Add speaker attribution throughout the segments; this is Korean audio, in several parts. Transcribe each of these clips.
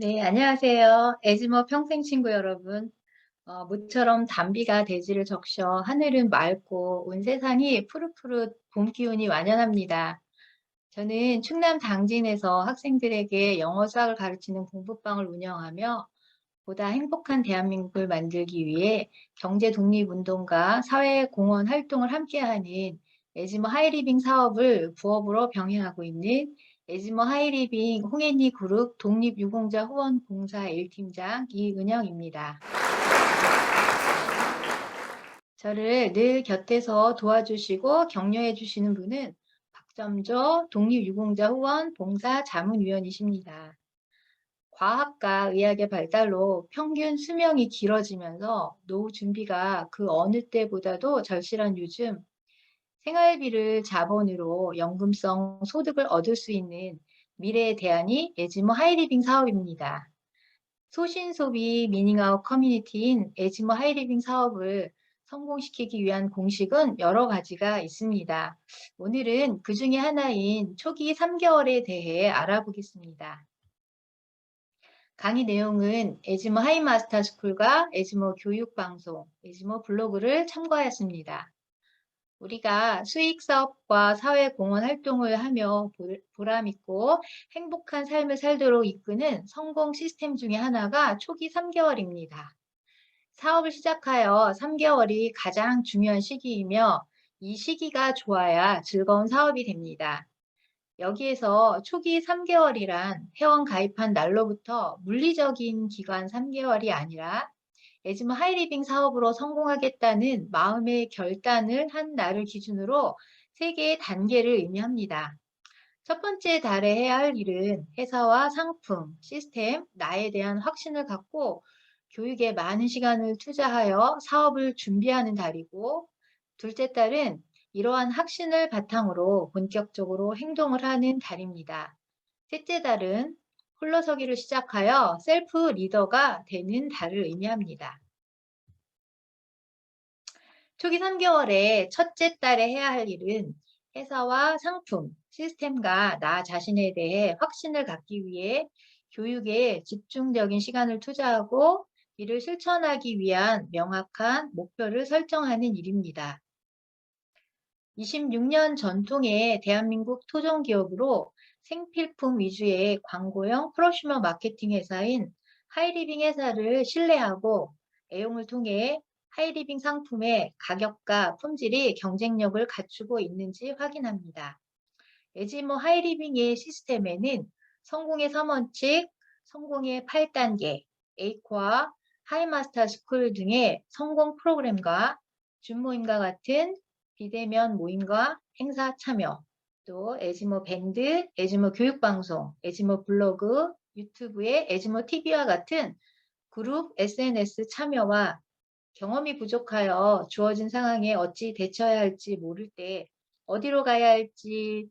Speaker 1: 네, 안녕하세요. 에즈머 평생친구 여러분. 모처럼 단비가 대지를 적셔 하늘은 맑고 온 세상이 푸릇푸릇 봄 기운이 완연합니다. 저는 충남 당진에서 학생들에게 영어 수학을 가르치는 공부방을 운영하며 보다 행복한 대한민국을 만들기 위해 경제 독립운동과 사회 공헌 활동을 함께하는 에즈머 하이리빙 사업을 부업으로 병행하고 있는 에즈머 하이리빙 홍앤이 그룹 독립유공자 후원 봉사 1팀장 이은영입니다. 저를 늘 곁에서 도와주시고 격려해 주시는 분은 박점조 독립유공자 후원 봉사 자문위원이십니다. 과학과 의학의 발달로 평균 수명이 길어지면서 노후 준비가 그 어느 때보다도 절실한 요즘, 생활비를 자본으로 연금성 소득을 얻을 수 있는 미래의 대안이 에즈머 하이리빙 사업입니다. 소신소비 미닝아웃 커뮤니티인 에즈머 하이리빙 사업을 성공시키기 위한 공식은 여러 가지가 있습니다. 오늘은 그 중에 하나인 초기 3개월에 대해 알아보겠습니다. 강의 내용은 에즈머 하이마스터 스쿨과 에즈머 교육방송, 에즈머 블로그를 참고하였습니다. 우리가 수익사업과 사회공헌 활동을 하며 보람있고 행복한 삶을 살도록 이끄는 성공 시스템 중에 하나가 초기 3개월입니다. 사업을 시작하여 3개월이 가장 중요한 시기이며 이 시기가 좋아야 즐거운 사업이 됩니다. 여기에서 초기 3개월이란 회원 가입한 날로부터 물리적인 기간 3개월이 아니라 에즈머 하이리빙 사업으로 성공하겠다는 마음의 결단을 한 날을 기준으로 3개의 단계를 의미합니다. 첫 번째 달에 해야 할 일은 회사와 상품, 시스템, 나에 대한 확신을 갖고 교육에 많은 시간을 투자하여 사업을 준비하는 달이고, 둘째 달은 이러한 확신을 바탕으로 본격적으로 행동을 하는 달입니다. 셋째 달은 홀로서기를 시작하여 셀프 리더가 되는 달을 의미합니다. 초기 3개월의 첫째 달에 해야 할 일은 회사와 상품, 시스템과 나 자신에 대해 확신을 갖기 위해 교육에 집중적인 시간을 투자하고 이를 실천하기 위한 명확한 목표를 설정하는 일입니다. 26년 전통의 대한민국 토종기업으로 생필품 위주의 광고형 프로슈머 마케팅 회사인 하이리빙 회사를 신뢰하고 애용을 통해 하이리빙 상품의 가격과 품질이 경쟁력을 갖추고 있는지 확인합니다. 에즈모 하이리빙의 시스템에는 성공의 3원칙, 성공의 8단계, 에이코와 하이마스터 스쿨 등의 성공 프로그램과 준모임과 같은 비대면 모임과 행사 참여, 또 에즈모 밴드, 에즈모 교육방송, 에즈모 블로그, 유튜브의 에즈모 TV와 같은 그룹 SNS 참여와 경험이 부족하여 주어진 상황에 어찌 대처해야 할지 모를 때 어디로 가야 할지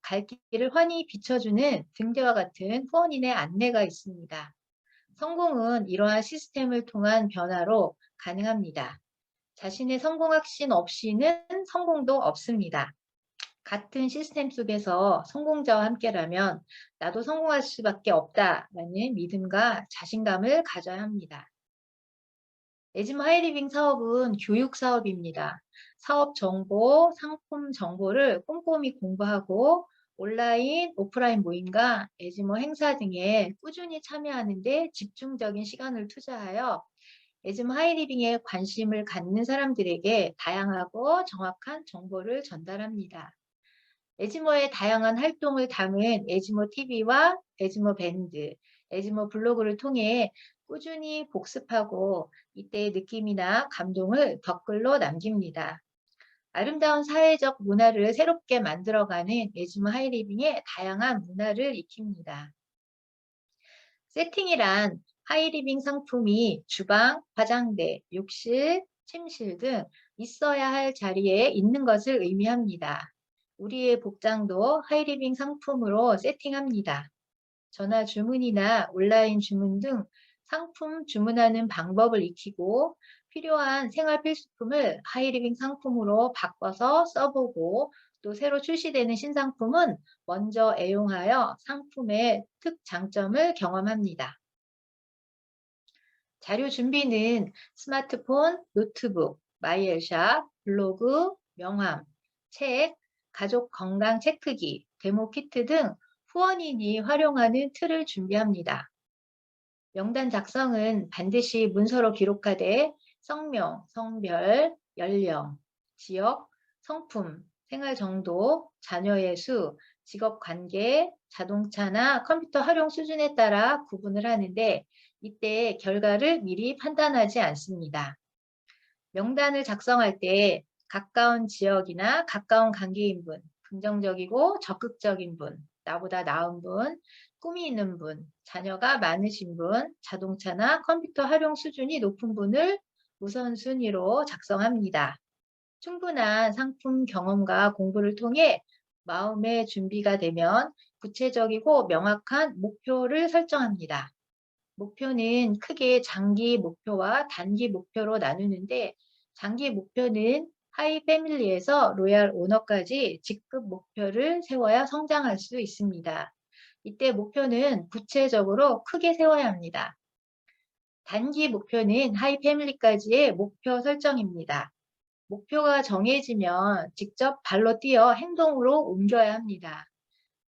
Speaker 1: 갈 길을 환히 비춰주는 등대와 같은 후원인의 안내가 있습니다. 성공은 이러한 시스템을 통한 변화로 가능합니다. 자신의 성공 확신 없이는 성공도 없습니다. 같은 시스템 속에서 성공자와 함께라면 나도 성공할 수밖에 없다라는 믿음과 자신감을 가져야 합니다. 에즈모 하이리빙 사업은 교육 사업입니다. 사업 정보, 상품 정보를 꼼꼼히 공부하고 온라인, 오프라인 모임과 에즈모 행사 등에 꾸준히 참여하는 데 집중적인 시간을 투자하여 에즈모 하이리빙에 관심을 갖는 사람들에게 다양하고 정확한 정보를 전달합니다. 에즈모의 다양한 활동을 담은 에즈모 TV와 에즈모 밴드, 에즈모 블로그를 통해 꾸준히 복습하고 이때의 느낌이나 감동을 댓글로 남깁니다. 아름다운 사회적 문화를 새롭게 만들어가는 에즈모 하이리빙의 다양한 문화를 익힙니다. 세팅이란 하이리빙 상품이 주방, 화장대, 욕실, 침실 등 있어야 할 자리에 있는 것을 의미합니다. 우리의 복장도 하이리빙 상품으로 세팅합니다. 전화 주문이나 온라인 주문 등 상품 주문하는 방법을 익히고 필요한 생활 필수품을 하이리빙 상품으로 바꿔서 써보고 또 새로 출시되는 신상품은 먼저 애용하여 상품의 특장점을 경험합니다. 자료 준비는 스마트폰, 노트북, 마이엘샵, 블로그, 명함, 책, 가족 건강 체크기, 데모 키트 등 후원인이 활용하는 틀을 준비합니다. 명단 작성은 반드시 문서로 기록하되 성명, 성별, 연령, 지역, 성품, 생활 정도, 자녀의 수, 직업 관계, 자동차나 컴퓨터 활용 수준에 따라 구분을 하는데 이때 결과를 미리 판단하지 않습니다. 명단을 작성할 때 가까운 지역이나 가까운 관계인분, 긍정적이고 적극적인 분, 나보다 나은 분, 꿈이 있는 분, 자녀가 많으신 분, 자동차나 컴퓨터 활용 수준이 높은 분을 우선순위로 작성합니다. 충분한 상품 경험과 공부를 통해 마음의 준비가 되면 구체적이고 명확한 목표를 설정합니다. 목표는 크게 장기 목표와 단기 목표로 나누는데 장기 목표는 하이 패밀리에서 로얄 오너까지 직급 목표를 세워야 성장할 수 있습니다. 이때 목표는 구체적으로 크게 세워야 합니다. 단기 목표는 하이 패밀리까지의 목표 설정입니다. 목표가 정해지면 직접 발로 뛰어 행동으로 옮겨야 합니다.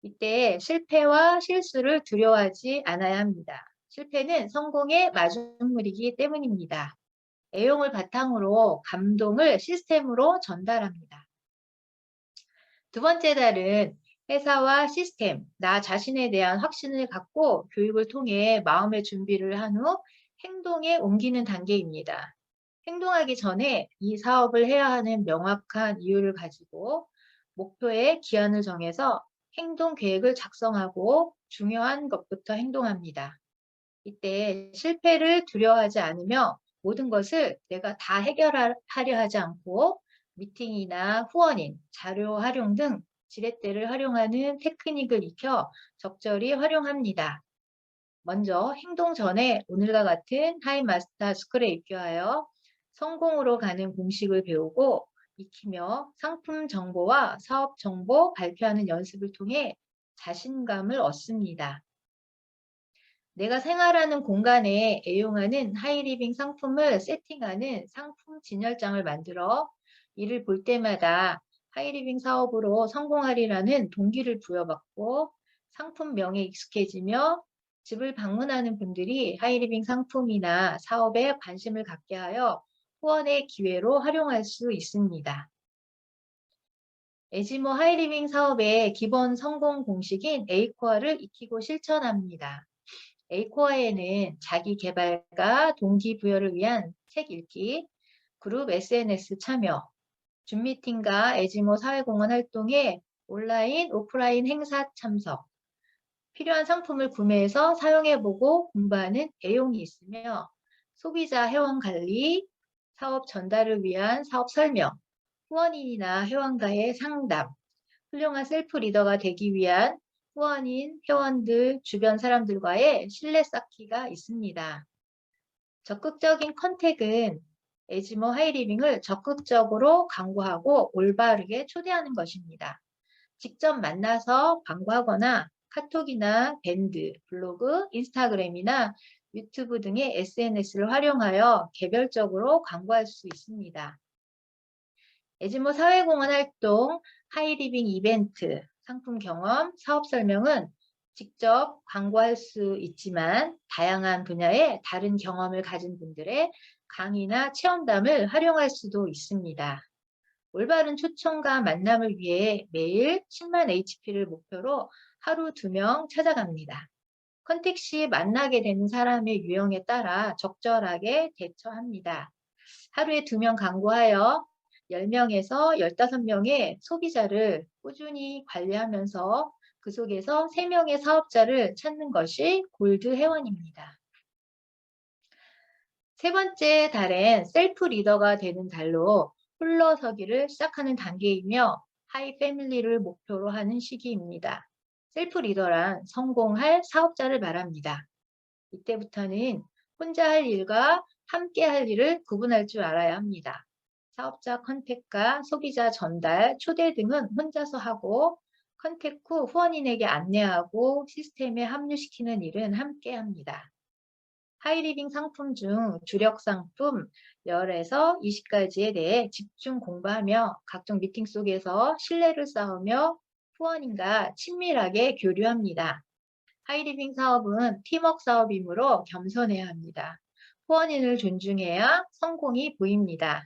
Speaker 1: 이때 실패와 실수를 두려워하지 않아야 합니다. 실패는 성공의 마중물이기 때문입니다. 애용을 바탕으로 감동을 시스템으로 전달합니다. 두 번째 달은 회사와 시스템, 나 자신에 대한 확신을 갖고 교육을 통해 마음의 준비를 한 후 행동에 옮기는 단계입니다. 행동하기 전에 이 사업을 해야 하는 명확한 이유를 가지고 목표의 기한을 정해서 행동 계획을 작성하고 중요한 것부터 행동합니다. 이때 실패를 두려워하지 않으며 모든 것을 내가 다 해결하려 하지 않고 미팅이나 후원인, 자료 활용 등 지렛대를 활용하는 테크닉을 익혀 적절히 활용합니다. 먼저 행동 전에 오늘과 같은 하이마스터 스쿨에 입교하여 성공으로 가는 공식을 배우고 익히며 상품 정보와 사업 정보 발표하는 연습을 통해 자신감을 얻습니다. 내가 생활하는 공간에 애용하는 하이리빙 상품을 세팅하는 상품 진열장을 만들어 이를 볼 때마다 하이리빙 사업으로 성공하리라는 동기를 부여받고 상품명에 익숙해지며 집을 방문하는 분들이 하이리빙 상품이나 사업에 관심을 갖게 하여 후원의 기회로 활용할 수 있습니다. 에지모 하이리빙 사업의 기본 성공 공식인 A코어를 익히고 실천합니다. A코어에는 자기 개발과 동기부여를 위한 책 읽기, 그룹 SNS 참여, 줌 미팅과 에지모 사회공헌 활동에 온라인, 오프라인 행사 참석, 필요한 상품을 구매해서 사용해보고 공부하는 애용이 있으며 소비자 회원 관리, 사업 전달을 위한 사업 설명, 후원인이나 회원과의 상담, 훌륭한 셀프 리더가 되기 위한 후원인, 회원들, 주변 사람들과의 신뢰 쌓기가 있습니다. 적극적인 컨택은 에지모 하이리빙을 적극적으로 광고하고 올바르게 초대하는 것입니다. 직접 만나서 광고하거나 카톡이나 밴드, 블로그, 인스타그램이나 유튜브 등의 SNS를 활용하여 개별적으로 광고할 수 있습니다. 에지모 사회공헌 활동, 하이리빙 이벤트, 상품 경험, 사업 설명은 직접 광고할 수 있지만 다양한 분야의 다른 경험을 가진 분들의 강의나 체험담을 활용할 수도 있습니다. 올바른 초청과 만남을 위해 매일 10만 HP를 목표로 하루 2명 찾아갑니다. 컨택 시 만나게 되는 사람의 유형에 따라 적절하게 대처합니다. 하루에 2명 광고하여 10명에서 15명의 소비자를 꾸준히 관리하면서 그 속에서 3명의 사업자를 찾는 것이 골드 회원입니다. 세 번째 달엔 셀프 리더가 되는 달로 홀로서기를 시작하는 단계이며 하이 패밀리를 목표로 하는 시기입니다. 셀프 리더란 성공할 사업자를 말합니다. 이때부터는 혼자 할 일과 함께 할 일을 구분할 줄 알아야 합니다. 사업자 컨택과 소비자 전달, 초대 등은 혼자서 하고 컨택 후 후원인에게 안내하고 시스템에 합류시키는 일은 함께 합니다. 하이리빙 상품 중 주력 상품 10에서 20가지에 대해 집중 공부하며 각종 미팅 속에서 신뢰를 쌓으며 후원인과 친밀하게 교류합니다. 하이리빙 사업은 팀워크 사업이므로 겸손해야 합니다. 후원인을 존중해야 성공이 보입니다.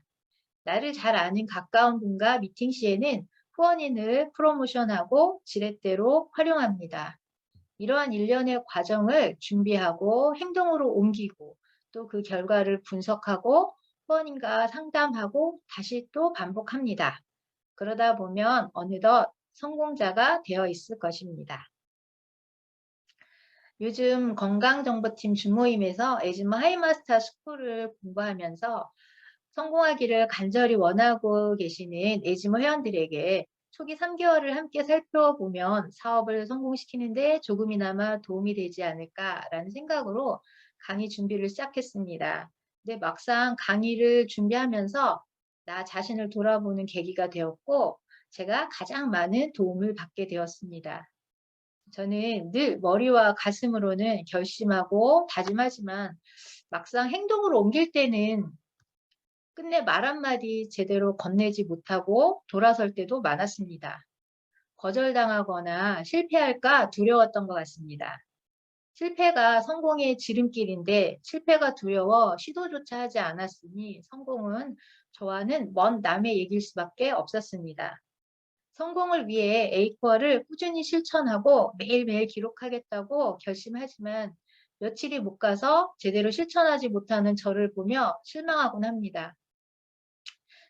Speaker 1: 나를 잘 아는 가까운 분과 미팅 시에는 후원인을 프로모션하고 지렛대로 활용합니다. 이러한 일련의 과정을 준비하고 행동으로 옮기고 또 그 결과를 분석하고 후원인과 상담하고 다시 또 반복합니다. 그러다 보면 어느덧 성공자가 되어 있을 것입니다. 요즘 건강정보팀 준모임에서 에즈모 하이마스터 스쿨을 공부하면서 성공하기를 간절히 원하고 계시는 에즈모 회원들에게 초기 3개월을 함께 살펴보면 사업을 성공시키는데 조금이나마 도움이 되지 않을까라는 생각으로 강의 준비를 시작했습니다. 근데 막상 강의를 준비하면서 나 자신을 돌아보는 계기가 되었고 제가 가장 많은 도움을 받게 되었습니다. 저는 늘 머리와 가슴으로는 결심하고 다짐하지만 막상 행동으로 옮길 때는 끝내 말 한마디 제대로 건네지 못하고 돌아설 때도 많았습니다. 거절당하거나 실패할까 두려웠던 것 같습니다. 실패가 성공의 지름길인데 실패가 두려워 시도조차 하지 않았으니 성공은 저와는 먼 남의 얘기일 수밖에 없었습니다. 성공을 위해 에이코어를 꾸준히 실천하고 매일매일 기록하겠다고 결심하지만 며칠이 못 가서 제대로 실천하지 못하는 저를 보며 실망하곤 합니다.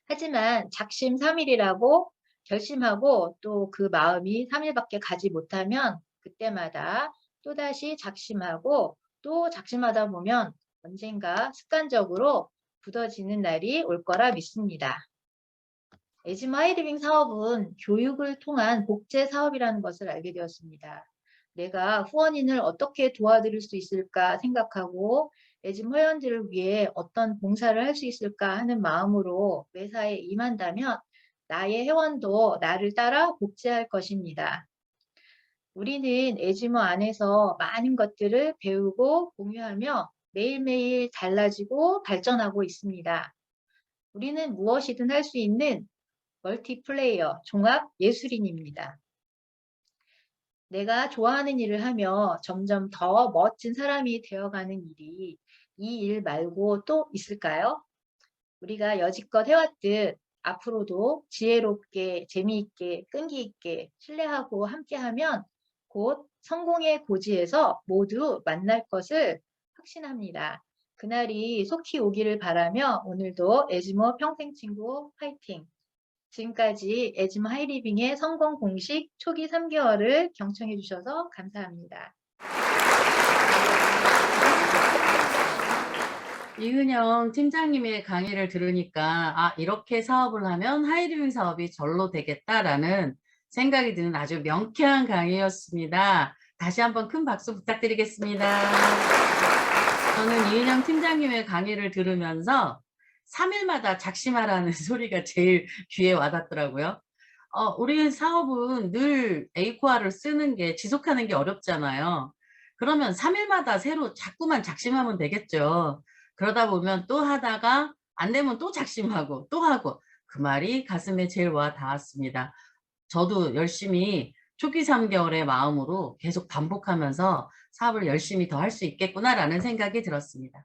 Speaker 1: 하지만 작심삼일이라고 결심하고 또 그 마음이 3일밖에 가지 못하면 그때마다 또다시 작심하고 또 작심하다 보면 언젠가 습관적으로 굳어지는 날이 올 거라 믿습니다. 에즈모 하이리빙 사업은 교육을 통한 복제 사업이라는 것을 알게 되었습니다. 내가 후원인을 어떻게 도와드릴 수 있을까 생각하고 에즈모 회원들을 위해 어떤 봉사를 할 수 있을까 하는 마음으로 매사에 임한다면 나의 회원도 나를 따라 복제할 것입니다. 우리는 에즈모 안에서 많은 것들을 배우고 공유하며 매일매일 달라지고 발전하고 있습니다. 우리는 무엇이든 할 수 있는 멀티플레이어, 종합 예술인입니다. 내가 좋아하는 일을 하며 점점 더 멋진 사람이 되어가는 일이 이 일 말고 또 있을까요? 우리가 여지껏 해왔듯 앞으로도 지혜롭게, 재미있게, 끈기 있게, 신뢰하고 함께하면 곧 성공의 고지에서 모두 만날 것을 확신합니다. 그날이 속히 오기를 바라며 오늘도 에즈모 평생친구 파이팅! 지금까지 에즈모 하이리빙의 성공 공식 초기 3개월을 경청해 주셔서 감사합니다.
Speaker 2: 이은영 팀장님의 강의를 들으니까 이렇게 사업을 하면 하이리빙 사업이 절로 되겠다라는 생각이 드는 아주 명쾌한 강의였습니다. 다시 한번 큰 박수 부탁드리겠습니다. 저는 이은영 팀장님의 강의를 들으면서 3일마다 작심하라는 소리가 제일 귀에 와닿더라고요. 우리 사업은 늘 에이코아를 쓰는 게 지속하는 게 어렵잖아요. 그러면 3일마다 새로 자꾸만 작심하면 되겠죠. 그러다 보면 또 하다가 안 되면 또 작심하고 또 하고 그 말이 가슴에 제일 와 닿았습니다. 저도 열심히 초기 3개월의 마음으로 계속 반복하면서 사업을 열심히 더 할 수 있겠구나라는 생각이 들었습니다.